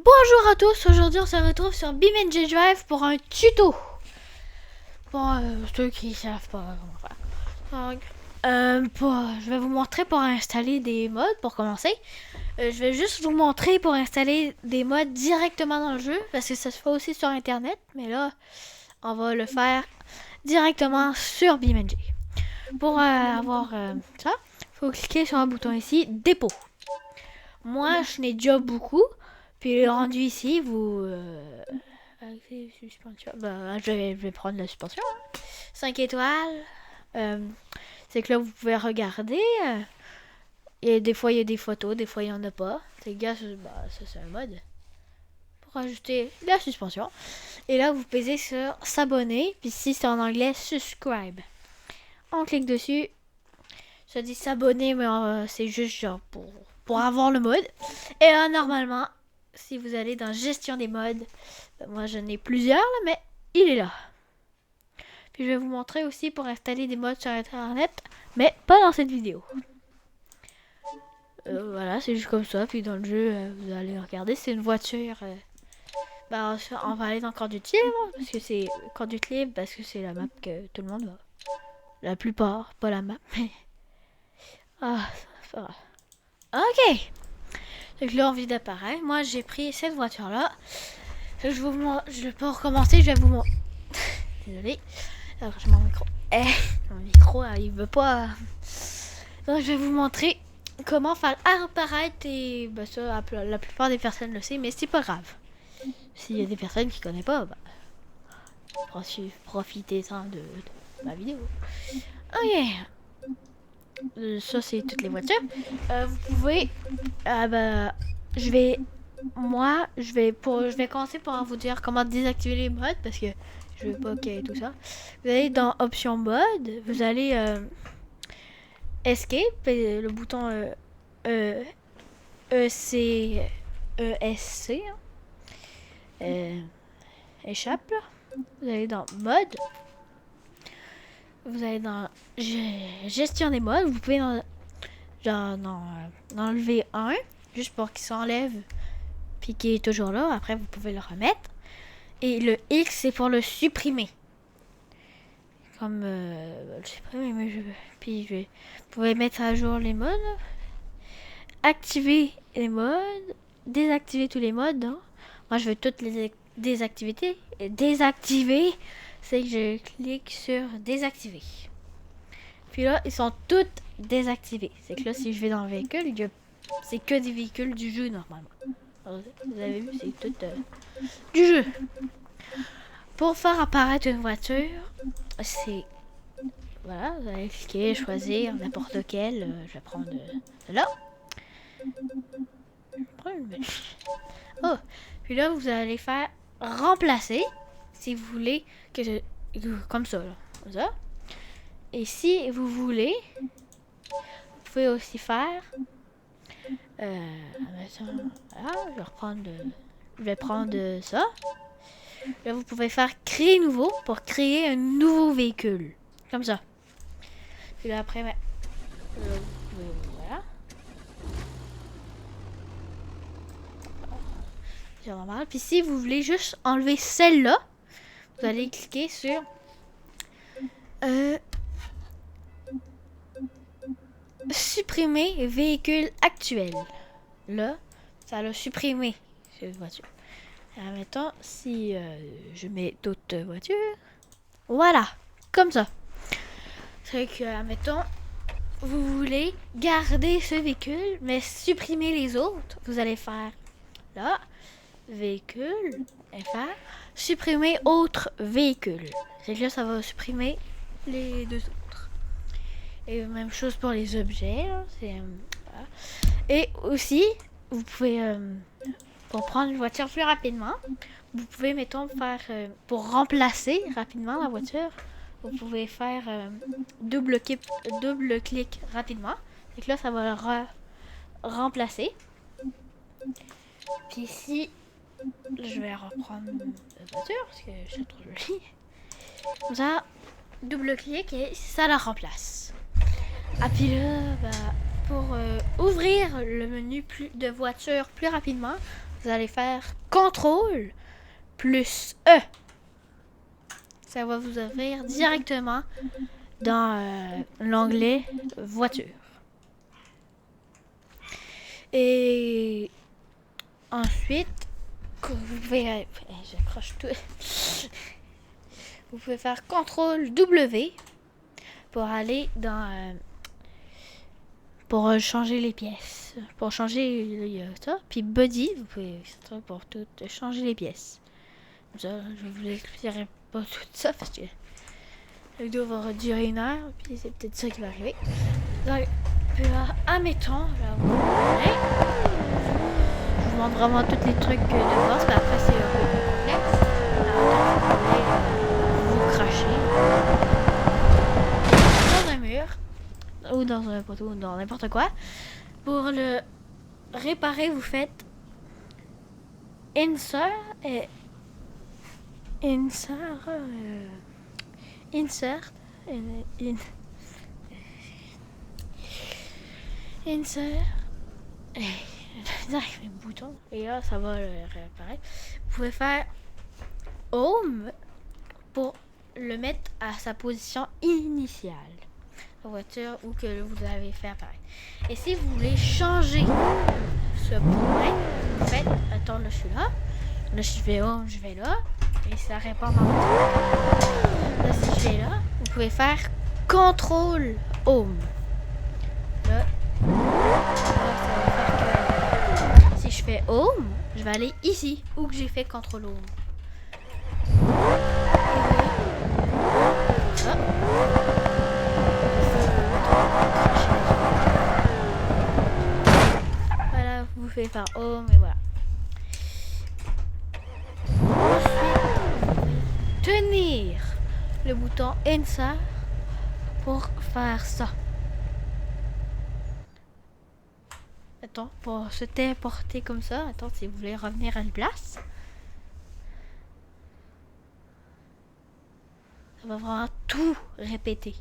Bonjour à tous, aujourd'hui on se retrouve sur BeamNG Drive pour un tuto. Pour ceux qui ne savent pas comment faire. Donc, je vais vous montrer pour installer des mods pour commencer. Je vais juste vous montrer pour installer des mods directement dans le jeu parce que ça se fait aussi sur internet. Mais là, on va le faire directement sur BeamNG. Pour avoir ça, il faut cliquer sur un bouton ici, dépôt. Moi, je n'ai déjà beaucoup. Puis rendu ici, vous... suspension. Je vais prendre la suspension. 5 étoiles. C'est que là, vous pouvez regarder. Et des fois, il y a des photos. Des fois, il n'y en a pas. C'est gars, ça c'est un mode. Pour ajouter la suspension. Et là, vous pesez sur s'abonner. Puis ici, c'est en anglais, subscribe. On clique dessus. Ça dit s'abonner, mais c'est juste genre pour avoir le mode. Et là, normalement... Si vous allez dans gestion des mods, moi j'en ai plusieurs là, mais il est là. Puis je vais vous montrer aussi pour installer des mods sur internet, mais pas dans cette vidéo. Voilà, c'est juste comme ça. Puis dans le jeu, vous allez regarder, c'est une voiture. On va aller dans Conduite Libre, parce que c'est Conduite Libre, parce que c'est la map que tout le monde va. La plupart, pas la map, mais... Ah, ça va. Ok. Donc là, on vient d'apparaître. Moi, j'ai pris cette voiture-là. Pour recommencer, je vais vous montrer. Désolée. Alors, j'ai mon micro. Mon micro, il veut pas. Donc, je vais vous montrer comment faire apparaître. Et ça, la plupart des personnes le savent, mais c'est pas grave. S'il y a des personnes qui connaissent pas, profitez-en de ma vidéo. Ok. Ça, c'est toutes les voitures. Vous pouvez... je vais commencer par vous dire comment désactiver les mods parce que je veux pas qu'il y ait tout ça. Vous allez dans option mode, vous allez escape, le bouton ESC, échappe là. Vous allez dans mode. Vous allez dans gestion des modes. Vous pouvez enlever un juste pour qu'il s'enlève puis qu'il est toujours là. Après, vous pouvez le remettre. Et le X, c'est pour le supprimer. Comme le supprimer, mais vous pouvez mettre à jour les modes. Activer les modes. Désactiver tous les modes. Hein. Moi, je veux toutes les désactiver. Et désactiver, c'est que je clique sur désactiver. Puis là, ils sont toutes désactivés. C'est que là, si je vais dans le véhicule, c'est que des véhicules du jeu normalement. Alors, vous avez vu, c'est tout du jeu. Pour faire apparaître une voiture, c'est... Voilà, vous allez cliquer, choisir n'importe quelle. Je vais prendre celle-là. Oh, puis là, vous allez faire remplacer si vous voulez que comme ça, là. Comme ça. Et si vous voulez, vous pouvez aussi faire... voilà, je vais prendre ça. Là, vous pouvez faire créer nouveau pour créer un nouveau véhicule. Comme ça. Puis là, après, voilà. C'est normal. Puis si vous voulez juste enlever celle-là, vous allez cliquer sur... supprimer véhicule actuel. Là, ça l'a supprimé cette voiture. Alors, mettons, si je mets d'autres voitures, voilà, comme ça. C'est que, admettons, vous voulez garder ce véhicule, mais supprimer les autres. Vous allez faire là, véhicule, FR, supprimer autre véhicule. C'est que là, ça va supprimer les deux autres. Et même chose pour les objets. Là, voilà. Et aussi, vous pouvez, pour prendre une voiture plus rapidement, vous pouvez, mettons, faire, pour remplacer rapidement la voiture, vous pouvez faire double clic rapidement. Et que là, ça va le remplacer. Puis ici, je vais reprendre la voiture parce que c'est trop joli. Comme ça, double clic et ça la remplace. Ah, puis là, pour ouvrir le menu de voiture plus rapidement, vous allez faire CTRL plus E. Ça va vous ouvrir directement dans l'onglet voiture. Et ensuite, vous pouvez... J'accroche tout. Vous pouvez faire CTRL W pour aller dans... pour changer les pièces. Pour changer ça. Puis Body, vous pouvez... pour tout changer les pièces. Ça, je vous expliquerai pas tout ça parce que la vidéo va durer 1 heure. Puis c'est peut-être ça qui va arriver. Donc, admettons, là, je vous montre vraiment tous les trucs de base, mais après c'est un peu plus complexe. Vous crachez dans un mur ou dans un poteau ou dans n'importe quoi. Pour le réparer, vous faites insert et insert j'arrive un bouton et là ça va le réparer. Vous pouvez faire home pour le mettre à sa position initiale, la voiture ou que vous avez fait apparaître. Et si vous voulez changer ce point, vous faites, attends, là je suis là, si je vais home, je vais là et ça répare ma voiture. Là si je vais là, vous pouvez faire CTRL home. Là, si je fais home, je vais aller ici où que j'ai fait CTRL home. Ça. Voilà, vous pouvez faire home et voilà. Ensuite, tenir le bouton insert pour faire ça. Attends, pour se téléporter comme ça, attends, si vous voulez revenir à une place, ça va vraiment tout répéter.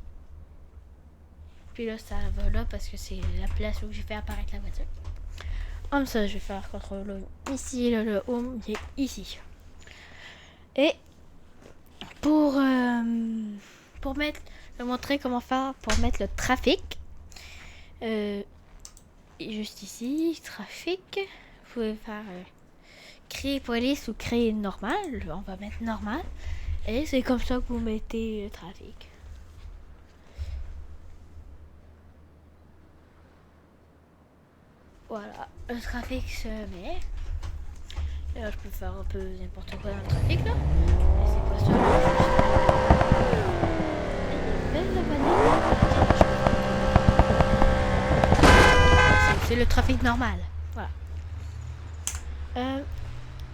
Puis là, ça va là parce que c'est la place où j'ai fait apparaître la voiture. Comme ça, je vais faire CTRL ici, là, le home est ici. Et pour montrer comment faire pour mettre le trafic, juste ici, trafic, vous pouvez faire créer police ou créer normal. On va mettre normal. Et c'est comme ça que vous mettez le trafic. Voilà, le trafic se met. Et là, je peux faire un peu n'importe quoi dans le trafic là. Mais c'est pas ça. C'est le trafic normal. Voilà.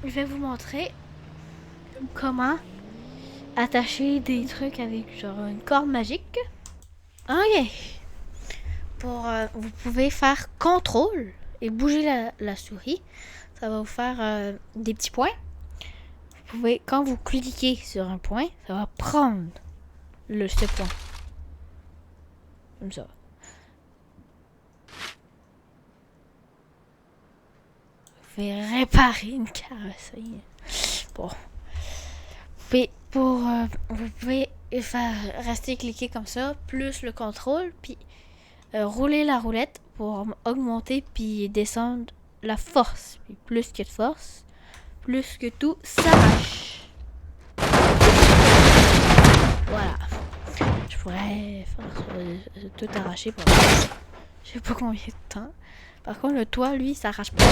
Je vais vous montrer comment attacher des trucs avec genre une corde magique. Ok. Vous pouvez faire CTRL et bouger la souris. Ça va vous faire des petits points. Vous pouvez, quand vous cliquez sur un point, ça va prendre ce point. Comme ça. Vous pouvez réparer une carrosserie. Bon. Vous pouvez rester cliqué comme ça, plus le contrôle, puis rouler la roulette pour augmenter puis descendre la force. Puis plus que de force, plus que tout s'arrache. Voilà. Je pourrais faire tout arracher pour je sais pas combien de temps. Par contre, le toit, lui, s'arrache pas.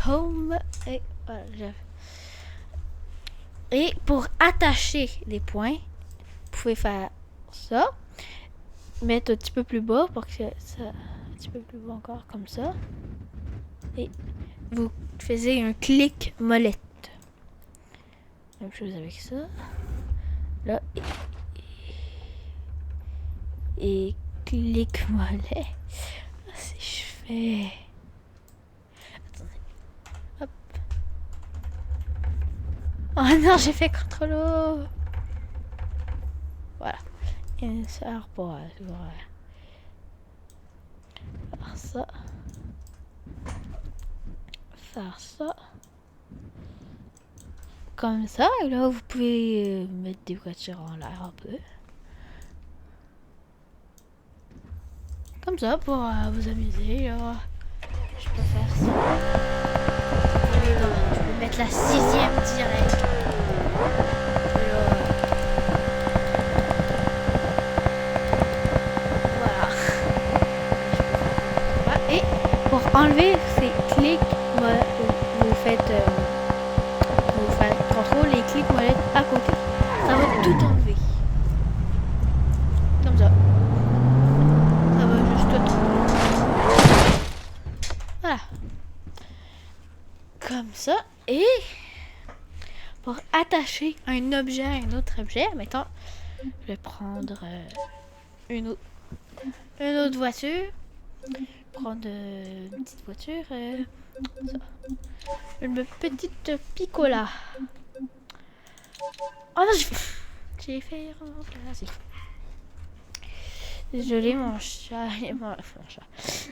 Home et voilà. Et pour attacher les points, vous pouvez faire ça, mettre un petit peu plus bas pour que ça un petit peu plus bas encore comme ça. Et vous faites un clic molette. Même chose avec ça. Là et clic mollet. Si je fais oh non, j'ai fait CTRL. Voilà. Insert pour faire ça. ça. Faire ça. Comme ça. Et là, vous pouvez mettre des voitures en l'air un peu. Comme ça, pour vous amuser. Là. Je peux faire ça. Je peux mettre la 6e direct. Voilà. Et pour enlever ces clics, vous faites contrôle et clic molette à côté. Ça va tout enlever. Comme ça. Ça va juste tout enlever. Voilà. Comme ça. Et pour attacher un objet à un autre objet, mettons, je vais prendre une autre voiture. Prendre une petite voiture. Ça. Une petite Picola. Oh non, j'ai fait désolé, mon chat,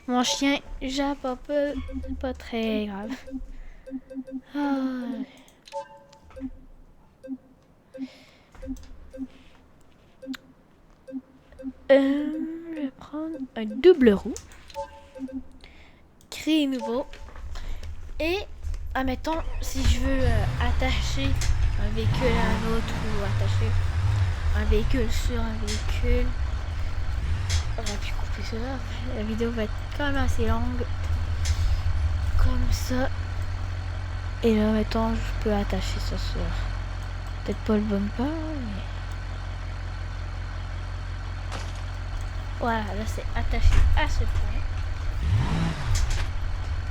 mon chien jappe un peu, pas très grave. Ah. Je vais prendre un double roue, créer nouveau, et admettons si je veux attacher un véhicule à un autre ou attacher un véhicule sur un véhicule. On va pu couper ça. La vidéo va être quand même assez longue. Comme ça. Et là, mettons, je peux attacher ça sur... Peut-être pas le bumper, mais... Voilà, là c'est attaché à ce point.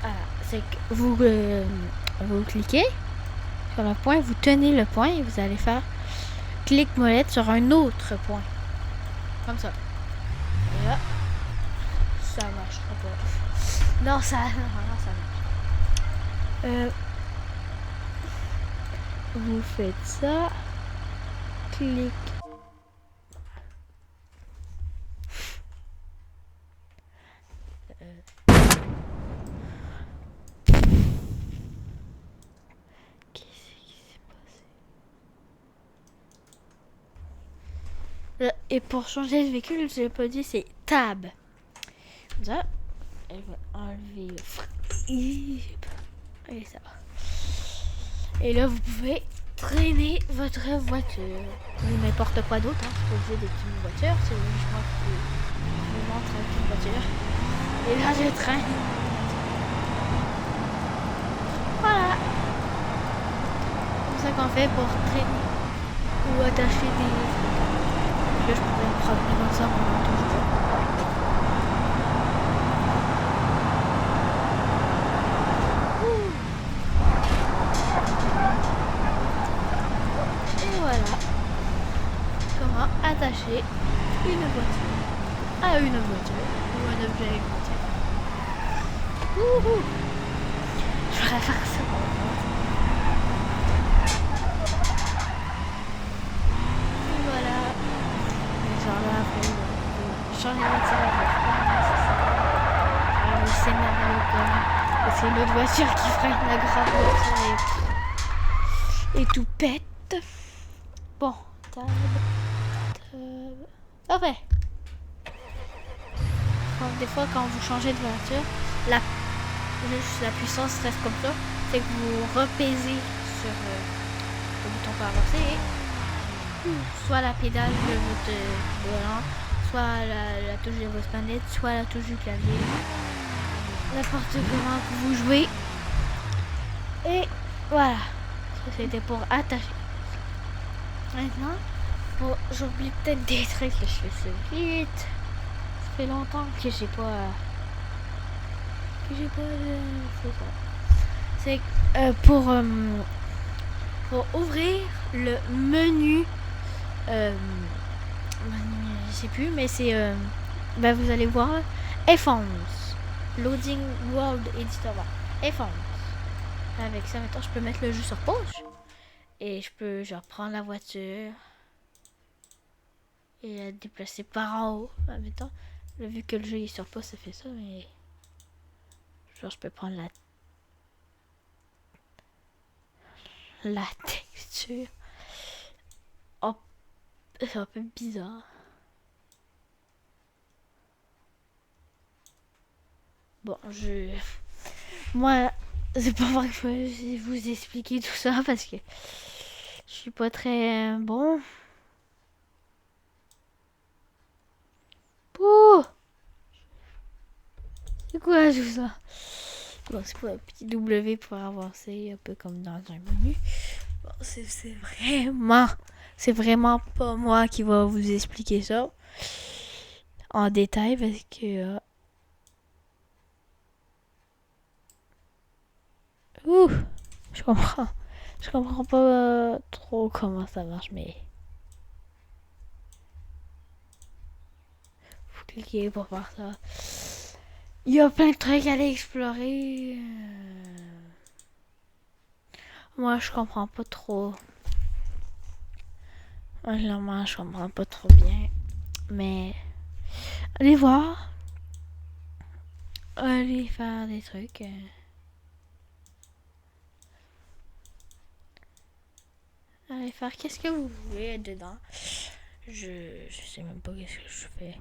Voilà, c'est que vous cliquez sur le point, vous tenez le point et vous allez faire clic molette sur un autre point. Comme ça. Et là, ça marchera pas. Non, ça marche. Vous faites ça. Clic. Qu'est-ce qui s'est passé? Et pour changer de véhicule, je l'ai pas dit, c'est tab. Comme ça. Elle va enlever et ça va. Et là, vous pouvez traîner votre voiture. Ou n'importe quoi d'autre. Hein. C'est pas obligé des petites voitures. C'est juste moi qui vous montre avec une voiture. Et là, je traîne. Voilà. C'est comme ça qu'on fait pour traîner ou attacher des... Là, je pourrais me promener comme ça pendant tout le temps. Attacher une voiture à une voiture ou un objet à une voiture. Wouhou! Je voudrais faire ça. Et voilà. Et genre là après, changer de voiture. Le scénario comme c'est une autre voiture qui freine la grande voiture et tout pète. Bon, Parfait. Des fois, quand vous changez de voiture, la puissance reste comme ça. C'est que vous repaisez sur le bouton pour avancer et soit la pédale de votre volant, soit la touche de votre manette, soit la touche du clavier. N'importe comment que vous jouez. Et voilà. Ça, c'était pour attacher. Maintenant, j'oublie peut-être des trucs, je fais ça vite. Ça fait longtemps que j'ai pas c'est pour ouvrir le menu je sais plus, mais c'est vous allez voir Fonts Loading World Editor Fonts. Avec ça maintenant je peux mettre le jeu sur pause et je peux genre prendre la voiture et la déplacer par en haut. Admettons, vu que le jeu est sur pause, ça fait ça, mais Genre, je peux prendre la texture. Oh, c'est un peu bizarre. Bon, moi, c'est pas vrai que je vais vous expliquer tout ça parce que je suis pas très bon. Oh! C'est quoi tout ça? Bon, c'est pas un petit W pour avancer, un peu comme dans un menu. Bon, c'est vraiment pas moi qui va vous expliquer ça en détail parce que ouh, je comprends pas trop comment ça marche, mais faut cliquer pour voir ça. Il y a plein de trucs à aller explorer. Moi, je comprends pas trop. Clairement, je comprends pas trop bien. Mais allez voir. Allez faire des trucs. Allez faire qu'est-ce que vous voulez dedans. Je sais même pas qu'est-ce que je fais.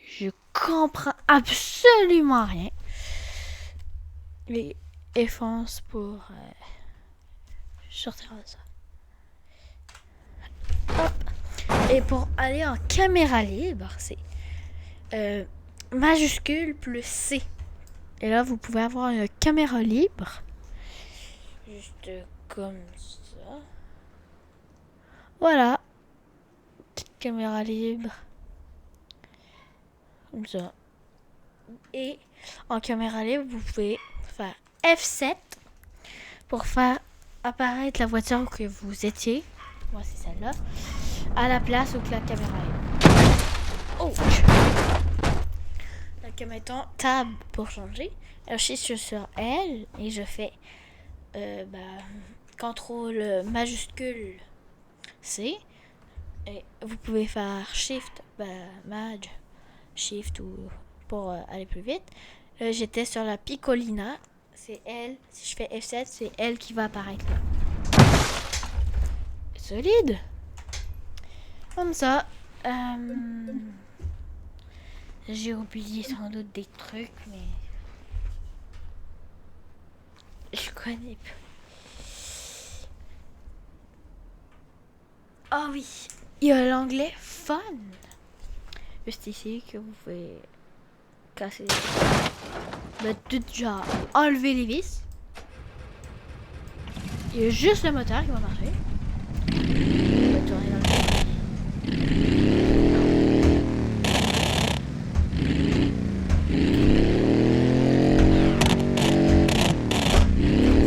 Je comprends absolument rien. Les efforts pour sortir de ça. Hop. Et pour aller en caméra libre, c'est majuscule plus C. Et là, vous pouvez avoir une caméra libre. Juste comme ça. Voilà. Petite caméra libre. Comme ça. Et en caméra libre, vous pouvez faire F7 pour faire apparaître la voiture que vous étiez. Moi, c'est celle-là. À la place où la caméra est. Oh! Donc, mettons tab pour changer. Alors, je suis sur L et je fais contrôle majuscule C. Et vous pouvez faire shift, maj, shift ou pour aller plus vite. Là, j'étais sur la Piccolina. C'est elle. Si je fais F7, c'est elle qui va apparaître là. Solide. Comme ça. J'ai oublié sans doute des trucs, mais je connais pas. Ah oui, il y a l'onglet Fun. Juste ici que vous pouvez casser. Tout genre enlever les vis. Il y a juste le moteur qui va marcher. On va tourner dans le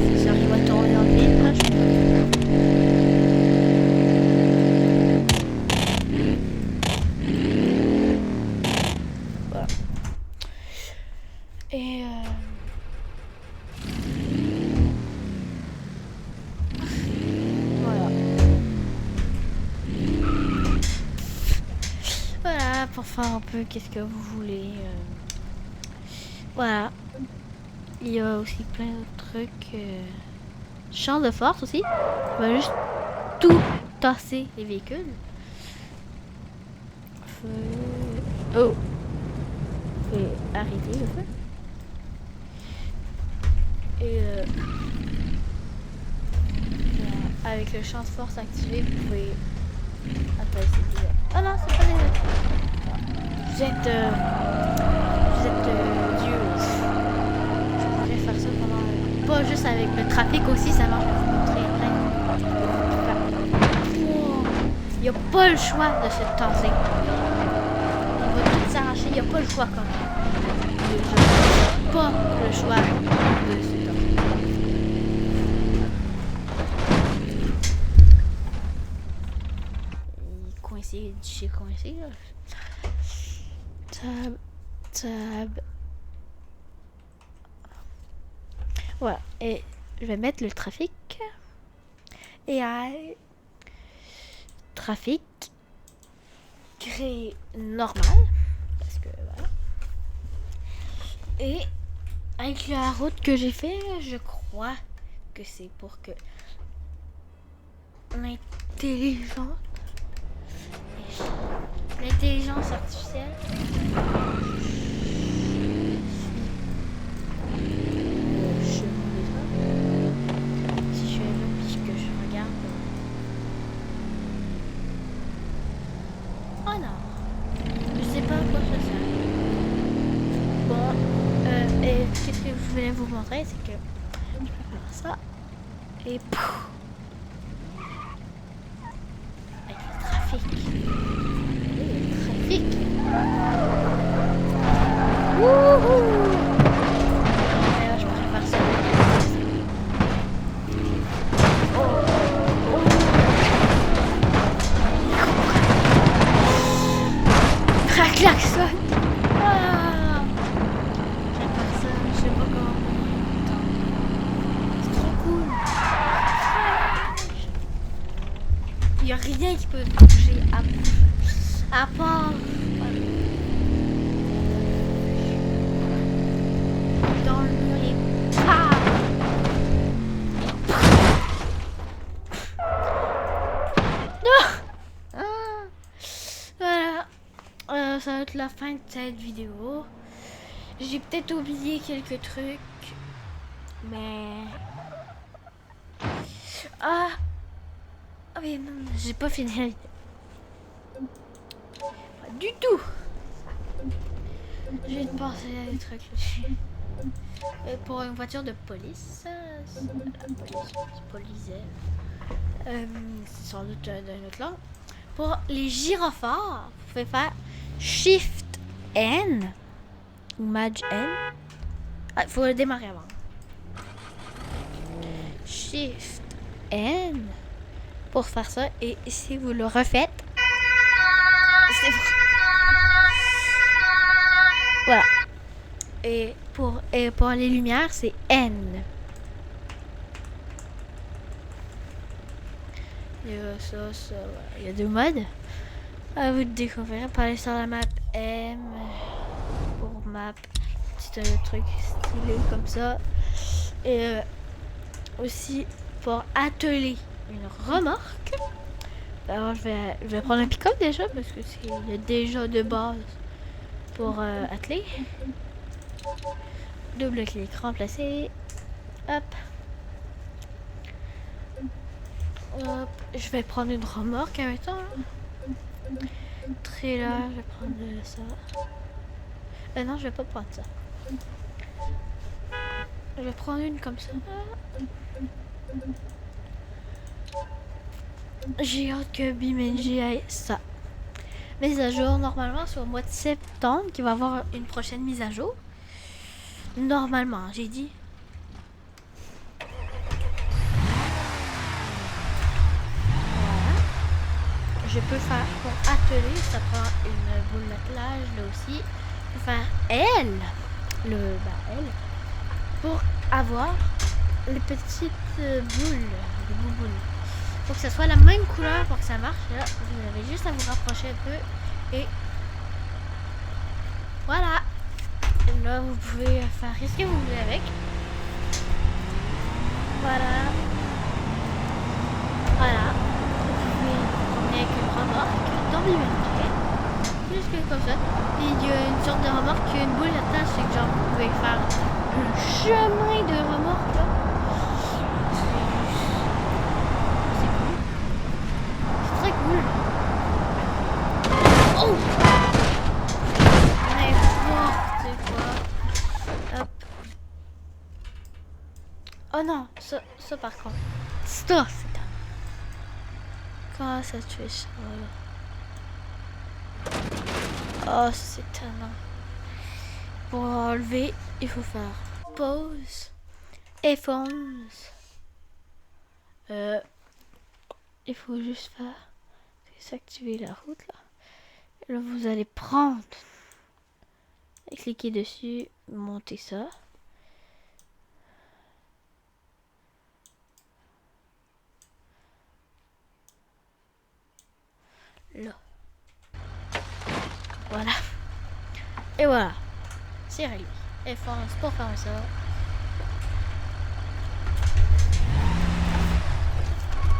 c'est sûr qu'il va tourner dans le vide, là, voilà. Et voilà, pour faire un peu qu'est-ce que vous voulez. Voilà. Il y a aussi plein d'autres trucs. Champ de force aussi. On va juste tout tasser les véhicules. Oh! Faut arrêter le feu. Et avec le champ de force activé, vous pouvez. Attends, c'est bizarre. Oh non, c'est pas des. Vous êtes Dieu. Je pourrais faire ça pendant. Pas juste avec le trafic aussi, ça marche. Il n'y a pas le choix de se tasser. Il va tout s'arracher, il n'y a pas le choix quand même. Il n'y a pas le choix de se tasser. Il est coincé, du chez coincé là. Tab. Voilà. Et je vais mettre le trafic. Et à trafic créé normal. Parce que voilà. Et avec la route que j'ai fait, je crois que c'est pour que l'intelligence artificielle si je fais là puis que je regarde. Oh non, je sais pas à quoi ça sert. Bon, et qu'est-ce que je voulais vous montrer, c'est que je peux faire ça et pouf, avec le trafic. Wouhou! Alors je préfère ça. Un klaxon! Ah! J'adore ça, je sais pas comment. C'est trop cool! Il n'y a rien qui peut bouger à part. Dans le mur et paf! Voilà, ça va être la fin de cette vidéo. J'ai peut-être oublié quelques trucs, mais mais non, j'ai pas fini la vidéo. Pas du tout. Je vais penser à des trucs là-dessus. Pour une voiture de police, c'est sans doute d'un autre langue. Pour les gyrophares, vous pouvez faire Shift N ou Maj N. Il faut le démarrer avant. Shift N pour faire ça. Et si vous le refaites, c'est bon. Voilà. Et pour les lumières, c'est N. Et ça, voilà. Il y a deux modes. À vous de découvrir. Pour aller sur la map M. Pour map. C'est un truc stylé comme ça. Et aussi pour atteler une remorque. Alors je vais prendre un pick-up déjà parce que il y a déjà de base pour atteler. Double clic, remplacer. Hop. Hop. Je vais prendre une remorque en même temps. Trailer, je vais prendre ça. Non, je vais pas prendre ça. Je vais prendre une comme ça. J'ai hâte que BeamNG ait ça. Mise à jour, normalement, c'est au mois de septembre qu'il va y avoir une prochaine mise à jour. Normalement, j'ai dit. Voilà. Je peux faire pour atteler, ça prend une boule d'attelage là aussi. Je peux faire L, L, pour avoir les petites boules, les bouboules. Faut que ça soit la même couleur pour que ça marche. Là, vous avez juste à vous rapprocher un peu et voilà. Et là, vous pouvez faire ce que vous voulez avec. Voilà. Voilà. Vous pouvez promener avec une remorque dans BeamNG. Juste comme ça. Et il y a une sorte de remorque qui a une boule là-dedans. C'est que genre vous pouvez faire un chemin de remorque là. Oh! N'importe quoi. Hop. Oh non, ça par contre. Ça, c'est un... Comment ça tu fais ça là? Oh, c'est étonnant. Pour enlever, il faut faire pause. F11. Il faut juste faire... S'activer la route là. Là, vous allez prendre et cliquer dessus, monter ça. là. Voilà. Et voilà. C'est réglé. Et pour faire ça.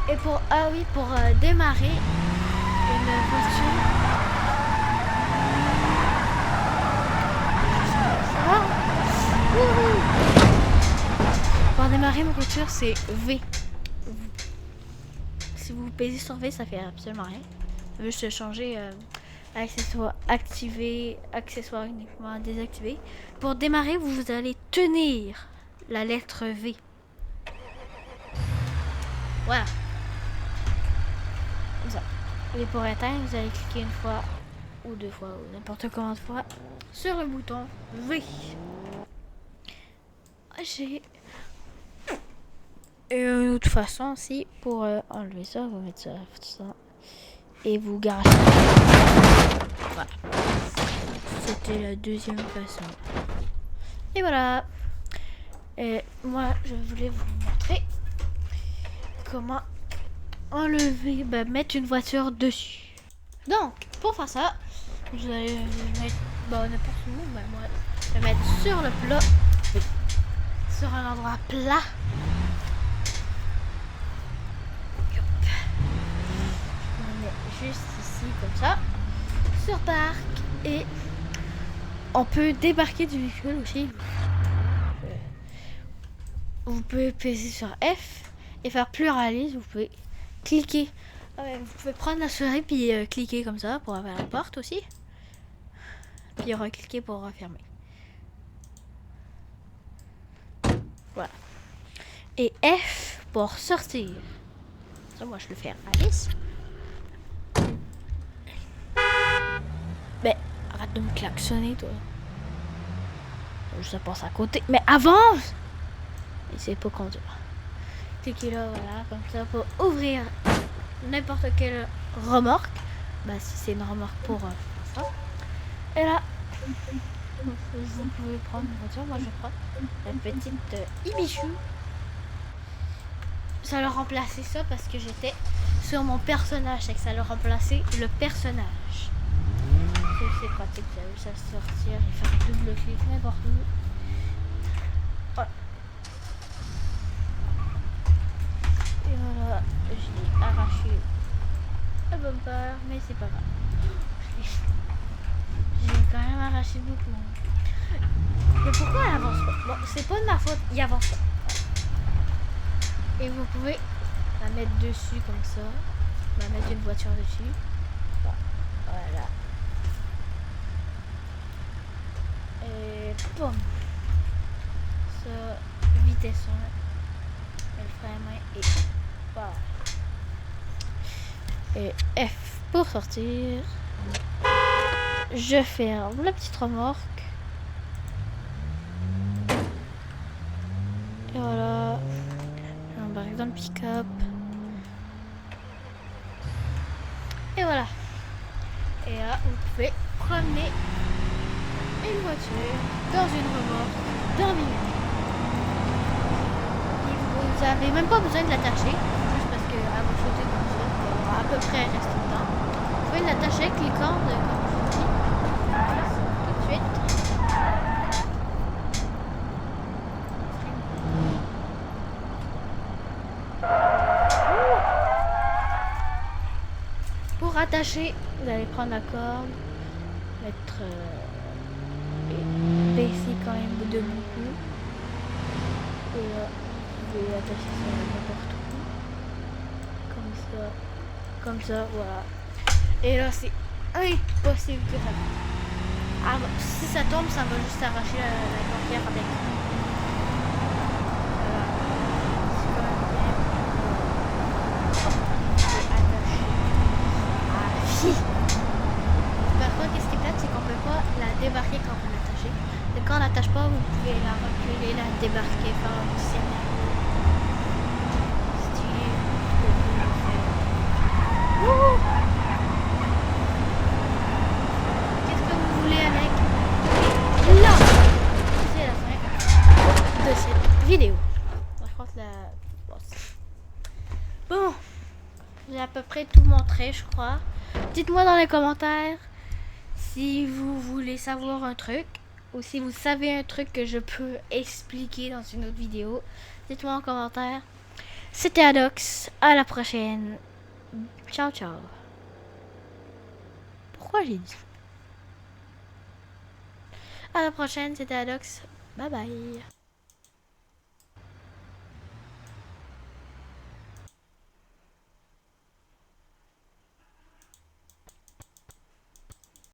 Et pour démarrer une voiture. Ça va? Pour démarrer une voiture, c'est V. Si vous pèsez sur V, ça fait absolument rien. Ça veut juste changer accessoire activé, accessoire uniquement désactivé. Pour démarrer, vous allez tenir la lettre V. Voilà. Comme ça. Et pour éteindre, vous allez cliquer une fois ou deux fois ou n'importe combien de fois sur le bouton V. J'ai une autre façon aussi pour enlever ça, vous mettez ça et vous garagez. Voilà. C'était la deuxième façon. Et voilà. Et moi, je voulais vous montrer comment enlever, mettre une voiture dessus. Donc, pour faire ça, vous allez mettre n'importe où. Moi, je vais mettre sur le plat, sur un endroit plat. Juste ici comme ça sur parc et on peut débarquer du véhicule aussi. Vous pouvez peser sur F et faire pluralise. Vous pouvez cliquer, vous pouvez prendre la souris puis cliquer comme ça pour ouvrir la porte aussi, puis recliquer pour refermer. Voilà. Et F pour sortir. Ça, moi je le fais à Alice. Mais arrête de me klaxonner, toi. Je passe à côté. Mais avance! Et c'est pas conduire. Cliquez là, voilà, comme ça, pour ouvrir n'importe quelle remorque. Si c'est une remorque pour ça. Et là, vous pouvez prendre une voiture. Moi, je vais prendre la petite Ibichu. Ça leur remplaçait ça parce que j'étais sur mon personnage. C'est que ça leur remplaçait le personnage. C'est pratique, vous avez juste à sortir et faire double clic n'importe où. Voilà. Et voilà, je l'ai arraché le bumper, mais c'est pas grave. J'ai quand même arraché beaucoup. Mais pourquoi elle avance pas? Bon, c'est pas de ma faute, il avance pas. Et vous pouvez la mettre dessus comme ça. On va mettre une voiture dessus. Voilà. Et boum. Ça, vitesse 1. Le frein à main et voilà. Et F pour sortir. Je ferme la petite remorque. Et voilà. J'embarque dans le pick-up. Et voilà. Et là, vous pouvez promener une voiture dans une remorque dans minutes. Vous n'avez même pas besoin de l'attacher, juste parce que à vous sauter comme ça, il va à peu près rester dedans. Vous pouvez l'attacher avec les cordes comme je vous dis. Voilà, tout de suite. Pour attacher, vous allez prendre la corde, mettre baisser quand même de beaucoup. Et là, vous pouvez attacher ça n'importe où. Comme ça, voilà. Et là, c'est impossible que ça tombe. Si ça tombe, ça va juste arracher la portière avec. Voilà. C'est quand même bien. Par contre, qu'est-ce qui est plate, c'est qu'on peut pas la débarquer quand vous l'attachez. Et quand on l'attache pas, vous pouvez la reculer, la débarquer, faire un petit scénario stylé. Qu'est-ce que vous voulez avec? Là, c'est la fin de cette vidéo. Par contre, bon, J'ai à peu près tout montré, je crois. Dites-moi dans les commentaires si vous voulez savoir un truc ou si vous savez un truc que je peux expliquer dans une autre vidéo. Dites-moi en commentaire. C'était Adox. À la prochaine. Ciao, ciao. Pourquoi j'ai dit? À la prochaine, c'était Adox. Bye bye.